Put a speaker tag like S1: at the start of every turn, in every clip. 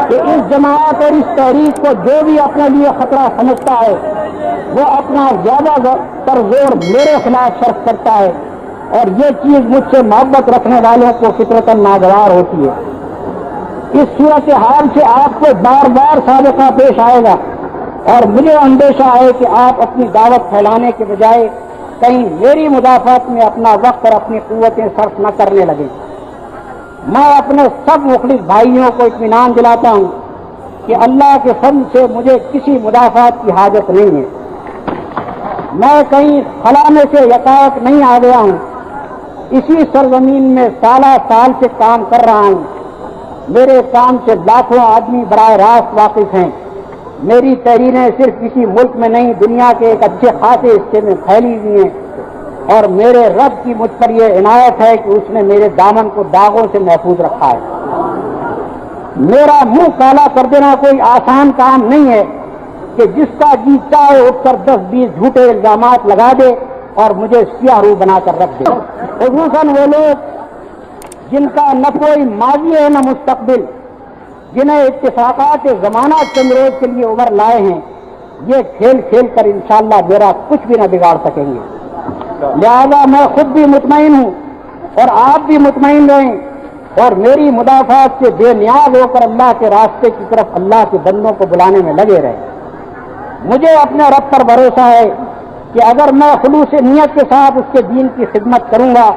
S1: کہ اس جماعت اور اس تحریک کو جو بھی اپنے لیے خطرہ سمجھتا ہے وہ اپنا زیادہ تر زور میرے خلاف صرف کرتا ہے، اور یہ چیز مجھ سے محبت رکھنے والوں کو فطرتاً ناگوار ہوتی ہے۔ اس صورتحال سے آپ کو بار بار سابقہ پیش آئے گا، اور مجھے اندیشہ ہے کہ آپ اپنی دعوت پھیلانے کے بجائے کہیں میری مدافعت میں اپنا وقت اور اپنی قوتیں صرف نہ کرنے لگیں۔ میں اپنے سب مخلص بھائیوں کو اطمینان دلاتا ہوں کہ اللہ کے فضل سے مجھے کسی مدافعت کی حاجت نہیں ہے۔ میں کہیں خلا میں سے یکایک نہیں آ گیا ہوں، اسی سرزمین میں سالہ سال سے کام کر رہا ہوں۔ میرے کام سے لاکھوں آدمی براہ راست واقف ہیں۔ میری تحریریں صرف کسی ملک میں نہیں، دنیا کے ایک اچھے خاصے حصے میں پھیلی ہوئی ہیں، اور میرے رب کی مجھ پر یہ عنایت ہے کہ اس نے میرے دامن کو داغوں سے محفوظ رکھا ہے۔ میرا منہ کالا کر دینا کوئی آسان کام نہیں ہے کہ جس کا جی چاہے اٹھ کر 10-20 جھوٹے الزامات لگا دے اور مجھے سیاہ رو بنا کر رکھ دے۔ خصوصاً وہ لوگ جن کا نہ کوئی ماضی ہے نہ مستقبل، جنہیں اتفاقات زمانہ چند روز کے لیے ابھر لائے ہیں، یہ کھیل کھیل کر انشاءاللہ میرا کچھ بھی نہ بگاڑ سکیں گے۔ لہذا میں خود بھی مطمئن ہوں اور آپ بھی مطمئن رہیں، اور میری مدافعت سے بے نیاز ہو کر اللہ کے راستے کی طرف اللہ کے بندوں کو بلانے میں لگے رہیں۔ مجھے اپنے رب پر بھروسہ ہے کہ اگر میں خلوص نیت کے ساتھ اس کے دین کی خدمت کروں گا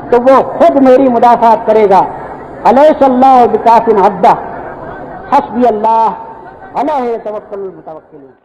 S1: تو وہ خود میری مدافعت کرے گا۔ الیس اللہ بکاف عبدہ، حسبی اللہ علیہ توکل المتوکلون۔